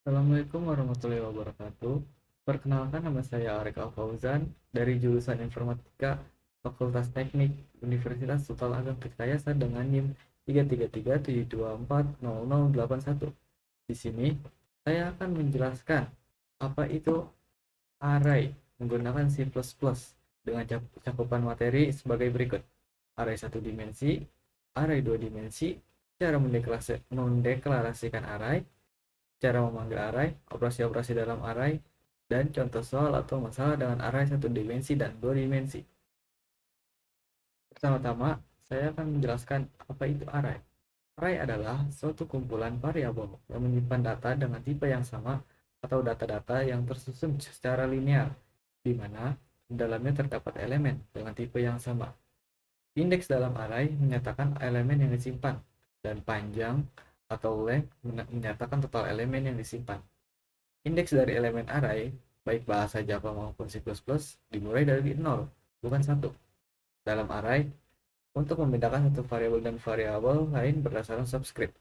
Assalamualaikum warahmatullahi wabarakatuh. Perkenalkan, nama saya Arek Fauzan dari jurusan Informatika Fakultas Teknik Universitas Sultan Ageng Tirtayasa dengan NIM 33372400081. Di sini saya akan menjelaskan apa itu array menggunakan C++ dengan cakupan materi sebagai berikut: array satu dimensi, array dua dimensi, cara mendeklarasikan array, cara memanggil array, operasi-operasi dalam array, dan contoh soal atau masalah dengan array satu dimensi dan dua dimensi. Pertama-tama, saya akan menjelaskan apa itu array. Array adalah suatu kumpulan variabel yang menyimpan data dengan tipe yang sama atau data-data yang tersusun secara linear, di mana di dalamnya terdapat elemen dengan tipe yang sama. Indeks dalam array menyatakan elemen yang disimpan, dan panjang atau length menyatakan total elemen yang disimpan. Indeks dari elemen array, baik bahasa Java maupun C++, dimulai dari 0, bukan 1. Dalam array, untuk membedakan satu variabel dan variabel lain berdasarkan subscript.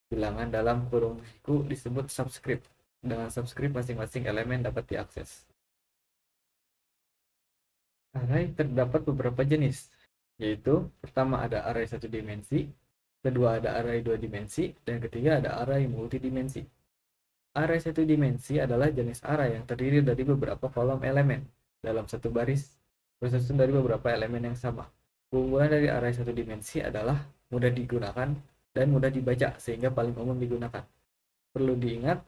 Bilangan dalam kurung siku disebut subscript. Dengan subscript masing-masing elemen dapat diakses. Array terdapat beberapa jenis, yaitu pertama ada array satu dimensi, kedua ada array dua dimensi, dan ketiga ada array multidimensi. Array satu dimensi adalah jenis array yang terdiri dari beberapa kolom elemen dalam satu baris bersusun dari beberapa elemen yang sama. Keunggulan dari array satu dimensi adalah mudah digunakan dan mudah dibaca sehingga paling umum digunakan. Perlu diingat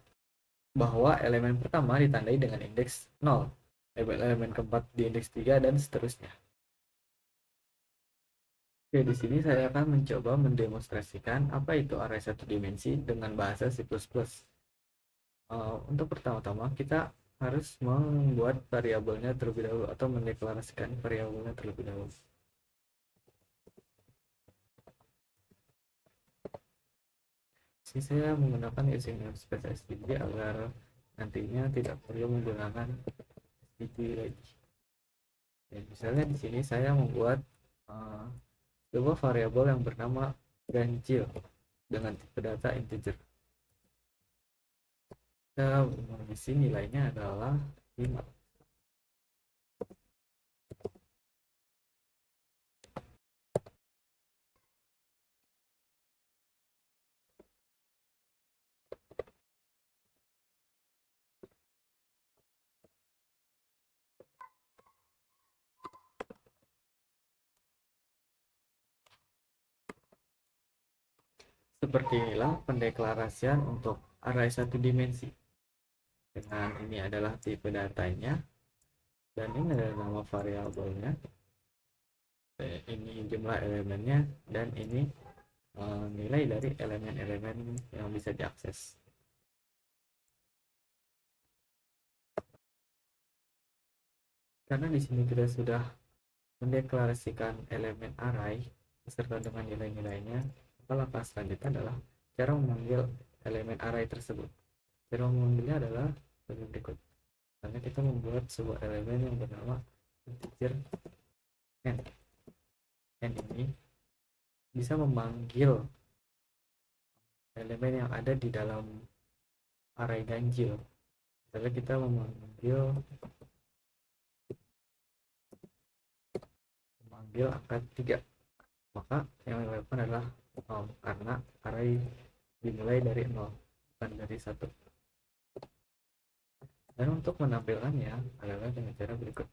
bahwa elemen pertama ditandai dengan indeks 0, elemen keempat di indeks 3, dan seterusnya. Oke, di sini saya akan mencoba mendemonstrasikan apa itu array satu dimensi dengan bahasa C++. Untuk pertama-tama kita harus membuat variabelnya terlebih dahulu atau mendeklarasikan variabelnya terlebih dahulu. Sini saya menggunakan using namespace std agar nantinya tidak perlu menggunakan std lagi. Dan misalnya di sini saya membuat sebuah variabel yang bernama ganjil dengan tipe data integer. Kita mengisi nilainya adalah 5. Seperti inilah pendeklarasian untuk array satu dimensi. Dengan ini adalah tipe datanya, dan ini adalah nama variabelnya, ini jumlah elemennya, dan ini nilai dari elemen-elemen yang bisa diakses. Karena di sini kita sudah mendeklarasikan elemen array beserta dengan nilai-nilainya, maka langkah selanjutnya adalah cara memanggil elemen array tersebut. Cara memanggilnya adalah sebagai berikut. Karena kita membuat sebuah elemen yang bernama integer n. N ini bisa memanggil elemen yang ada di dalam array ganjil. Misalnya kita memanggil angka 3, maka yang dilakukan adalah 0 karena array dimulai dari 0 bukan dari 1. Dan untuk menampilkannya adalah dengan cara berikut.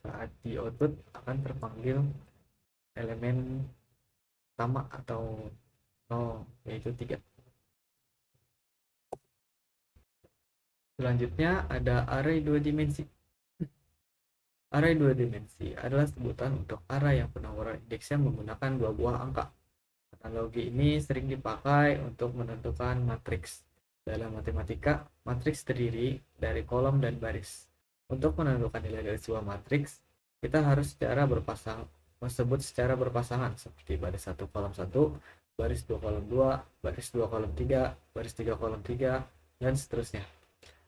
Saat di output akan terpanggil elemen pertama atau 0, yaitu 3. Selanjutnya ada array dua dimensi. Array dua dimensi adalah sebutan untuk array yang penomoran indeksnya menggunakan dua buah angka. Analogi ini sering dipakai untuk menentukan matriks. Dalam matematika, matriks terdiri dari kolom dan baris. Untuk menentukan nilai dari sebuah matriks, kita harus secara berpasangan seperti baris 1 kolom 1, baris 2 kolom 2, baris 2 kolom 3, baris 3 kolom 3, dan seterusnya.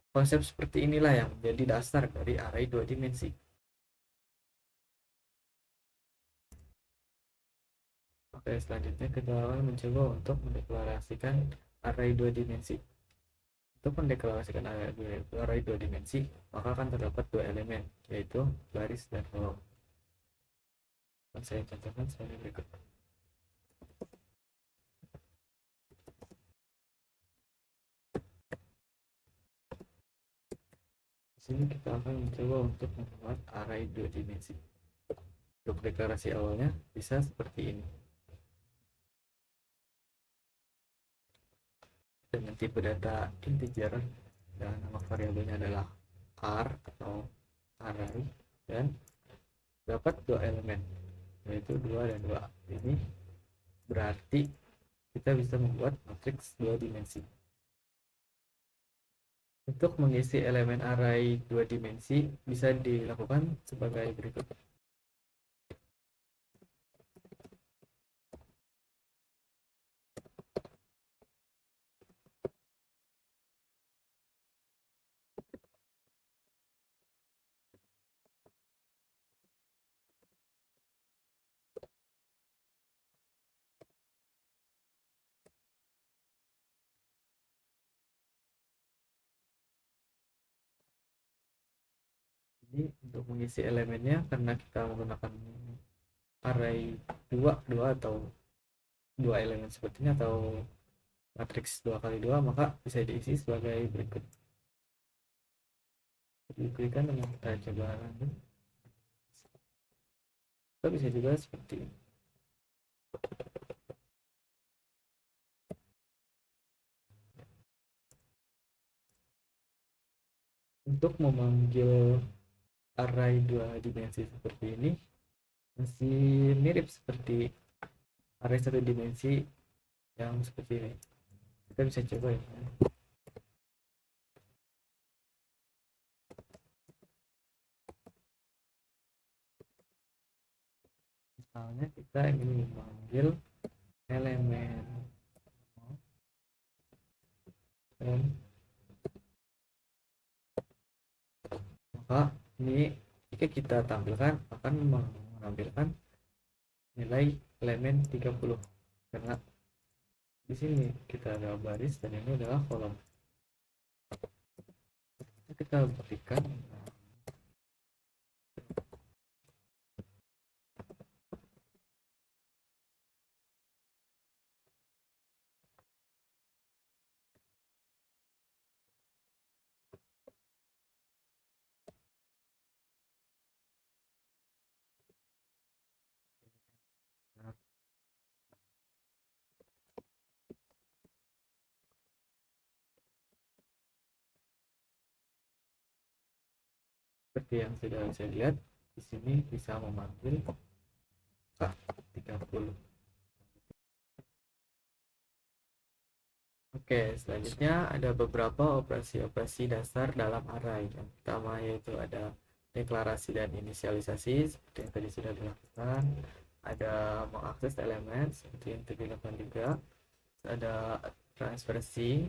Konsep seperti inilah yang menjadi dasar dari array dua dimensi. Oke, selanjutnya kita akan mencoba untuk mendeklarasikan array dua dimensi. Untuk mendeklarasikan array dua dimensi, maka akan terdapat dua elemen, yaitu baris dan kolom. Saya contohkan sebagai berikut. Di sini kita akan mencoba untuk membuat array dua dimensi. Untuk deklarasi awalnya bisa seperti ini. Dengan tipe data integer dan nama variabelnya adalah r atau array, dan dapat dua elemen, yaitu 2 dan 2. Ini berarti kita bisa membuat matriks dua dimensi. Untuk mengisi elemen array dua dimensi bisa dilakukan sebagai berikut. Jadi untuk mengisi elemennya, karena kita menggunakan array 2 atau dua elemen seperti ini, atau matriks 2 kali 2, maka bisa diisi sebagai berikut. Diberikan dengan kita coba lanjut. Kita bisa juga seperti ini. Untuk memanggil array dua dimensi seperti ini masih mirip seperti array satu dimensi yang seperti ini. Kita bisa coba ya. Misalnya kita ingin memanggil elemen dan maka ini jika kita tampilkan akan menampilkan nilai elemen 30, karena di sini kita ada baris dan ini adalah kolom. Kita berikan seperti yang sudah saya lihat di sini bisa memanggil 30. Oke, selanjutnya ada beberapa operasi-operasi dasar dalam array. Yang pertama yaitu ada deklarasi dan inisialisasi seperti yang tadi sudah dilakukan. Ada mengakses elemen seperti yang tadi dilakukan juga. Ada transversi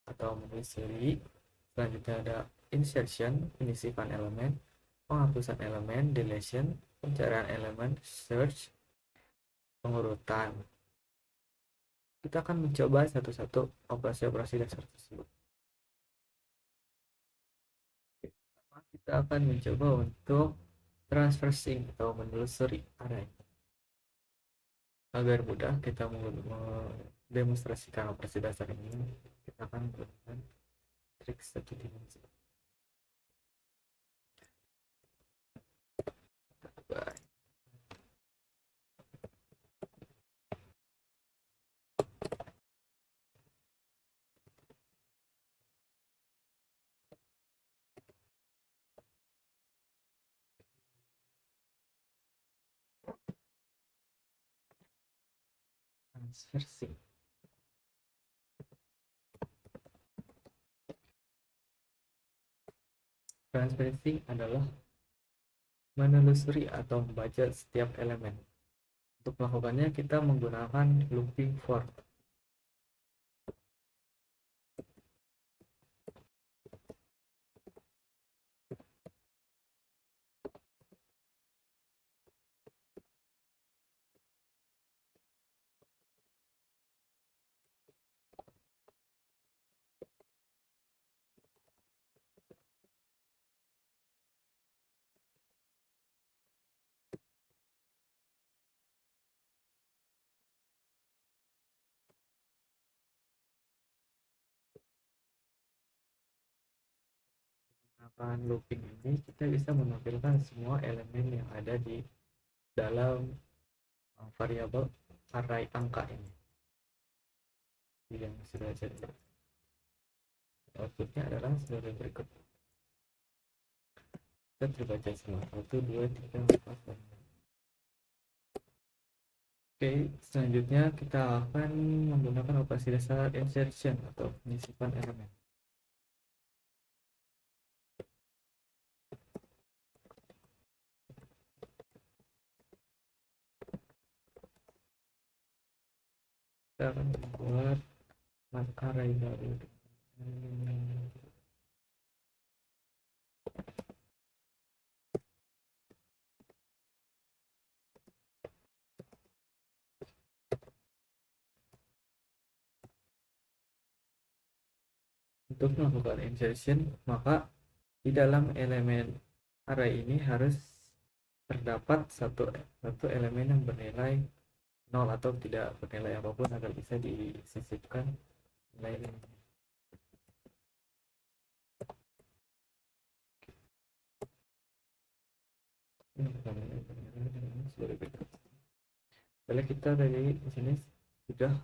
atau menelusuri. Selanjutnya ada insertion, penyisipan elemen, penghapusan elemen, deletion, pencarian elemen, search, pengurutan. Kita akan mencoba satu-satu operasi-operasi dasar tersebut. Kita akan mencoba untuk transversing atau menelusuri array. Agar mudah kita mendemonstrasikan operasi dasar ini, kita akan menggunakan trik satu dimensi. Transversing. Transversing adalah menelusuri atau membaca setiap elemen. Untuk melakukannya kita menggunakan looping for. menggunakan looping ini kita bisa menampilkan semua elemen yang ada di dalam variabel array angka ini yang sudah jadi. Outputnya adalah sebagai berikut. Kita terbaca semua 1, 2, 3, 4, 5. Oke, selanjutnya kita akan menggunakan operasi dasar insertion atau penyisipan elemen. Kita akan membuat array baru. Untuk melakukan insertion, maka di dalam elemen array ini harus terdapat satu elemen yang bernilai 0 atau tidak bernilai apapun agar bisa disisipkan nilai ini. Kalau kita dari sini sudah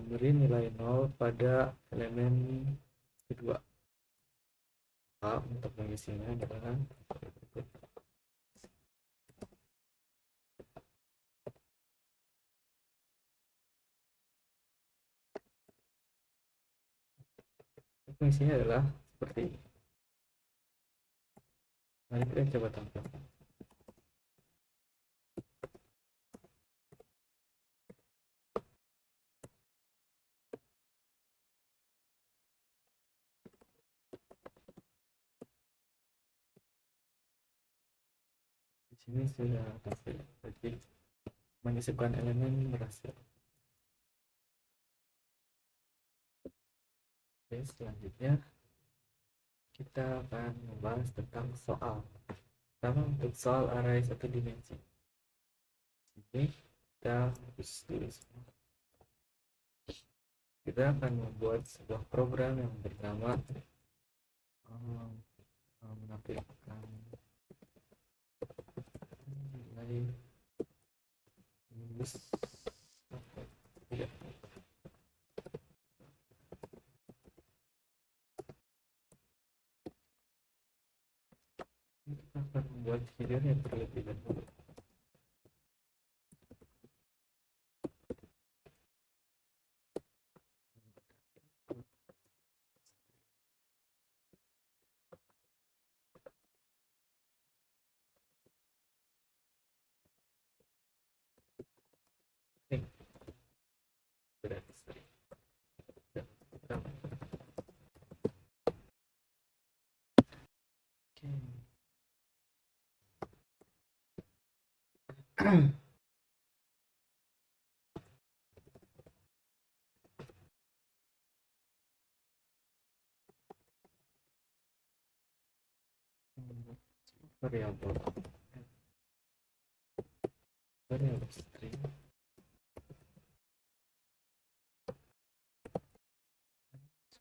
beri nilai 0 pada elemen kedua. Maka untuk mengisinya adalah mengisinya adalah seperti ini. Mari kita coba tampilkan. Di sini sudah berhasil, jadi menyisipkan elemen berhasil. Oke, selanjutnya kita akan membahas tentang soal. Pertama untuk soal array satu dimensi. Ini kita hapus dulu semua. Kita akan membuat sebuah program yang bernama menampilkan nilai minus tidak. Kita akan membuat videonya terlebih dahulu. Variabel string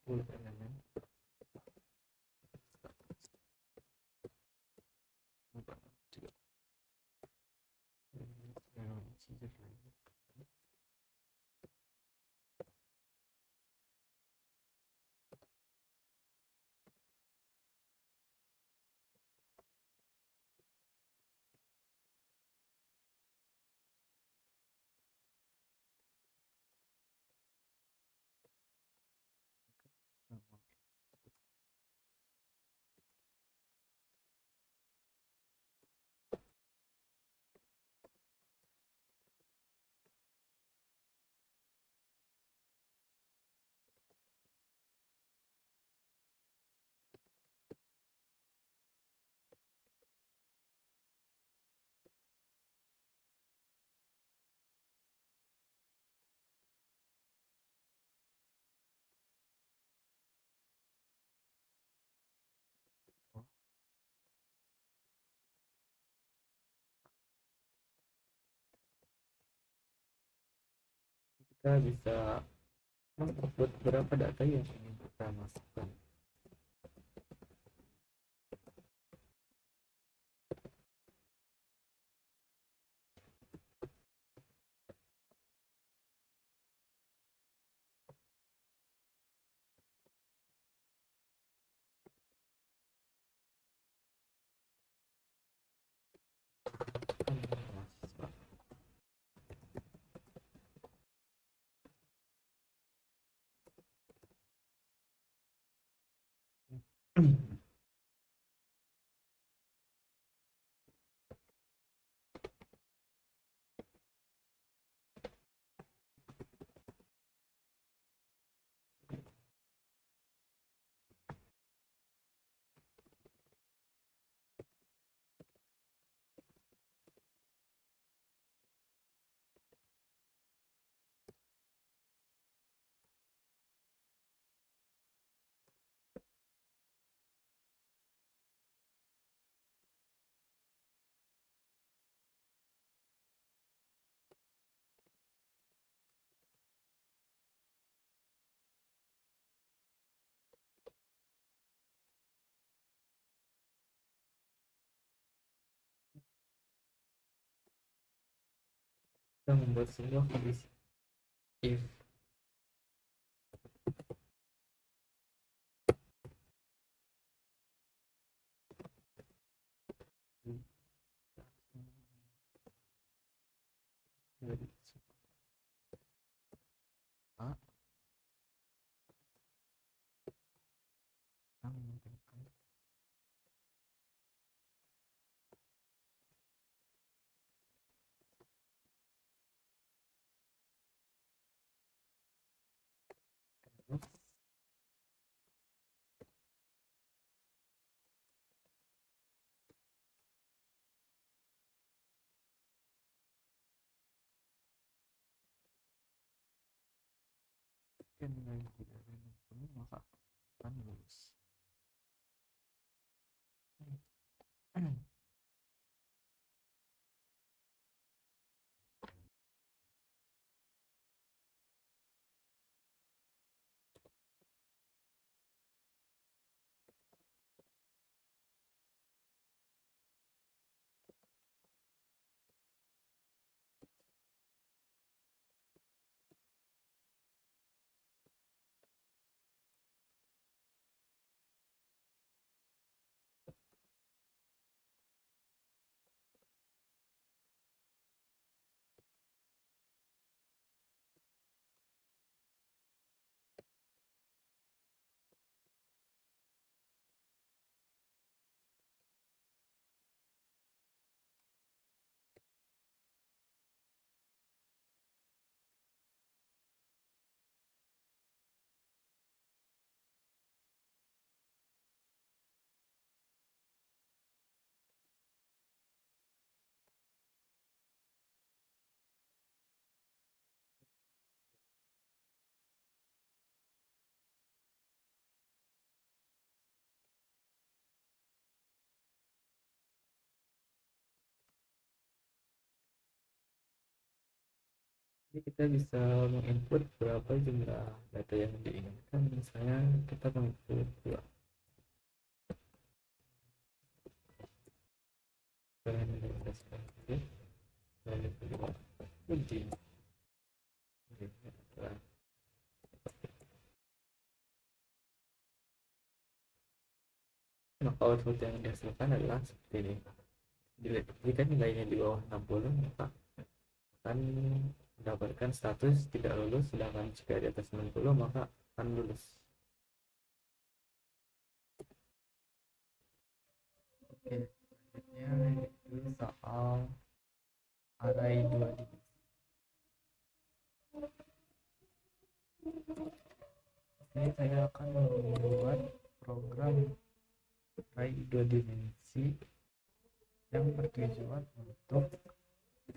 10 elemen kita bisa menginput berapa data yang ingin kita masukkan. Kita membuat sebuah kondisi if A memungkinkan nilai tidak ada yang penuh maka akan lulus. Jadi kita bisa menginput berapa jumlah data yang diinginkan. Misalnya kita menginput dua lalu kedua uji. Maka output yang dihasilkan adalah seperti ini. Jika nilainya di bawah 60 maka akan mendapatkan status tidak lulus, sedangkan jika di atas 90 maka akan lulus. Oke, selanjutnya itu soal array 2 dimensi. Ini saya akan membuat program array 2 dimensi yang bertujuan untuk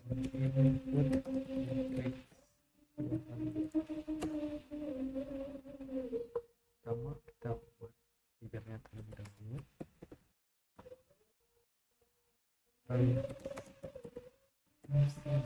input matrix. Pertama kita buat figurnya terlebih dahulu, lalu kalau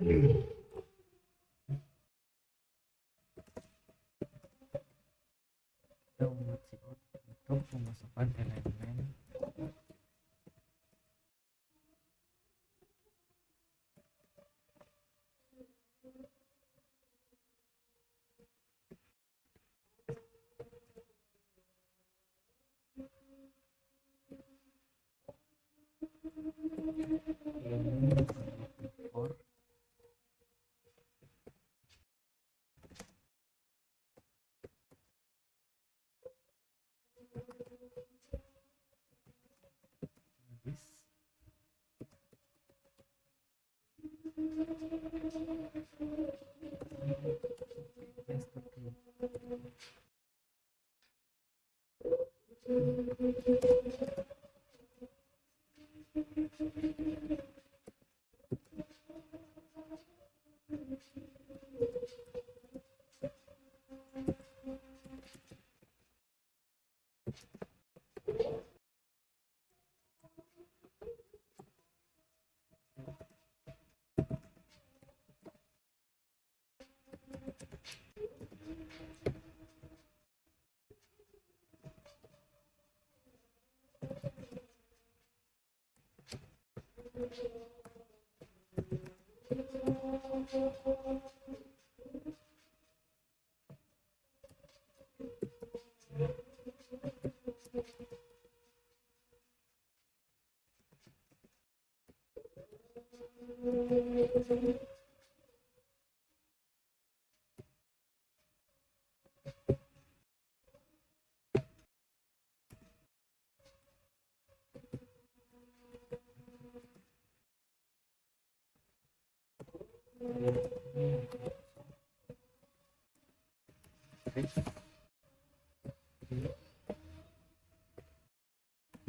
ini ini for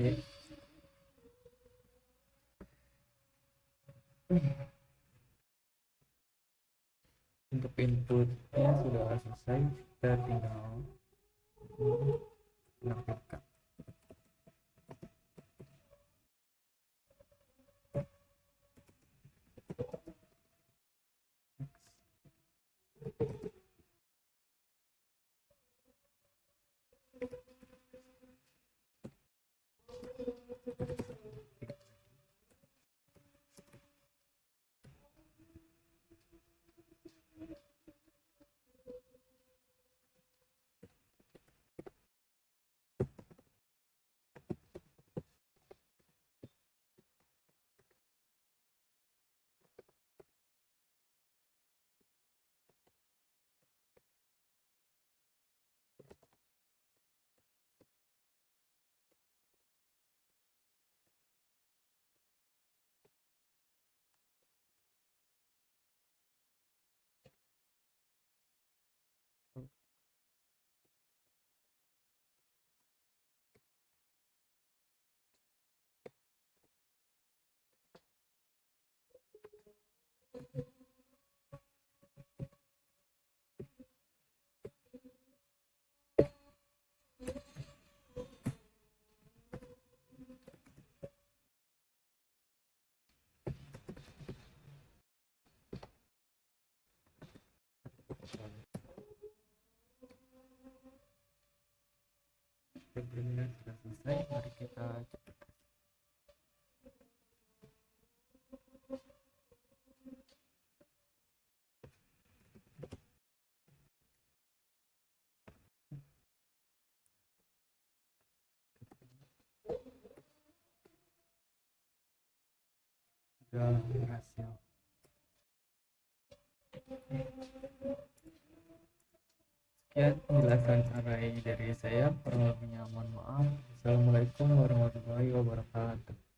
this untuk inputnya sudah selesai, kita tinggal menampilkan. Sebelumnya sudah selesai, mari kita coba. Sudah berhasil. Sekian penjelasan array dari saya, kurang lebihnya mohon maaf. Assalamualaikum warahmatullahi wabarakatuh.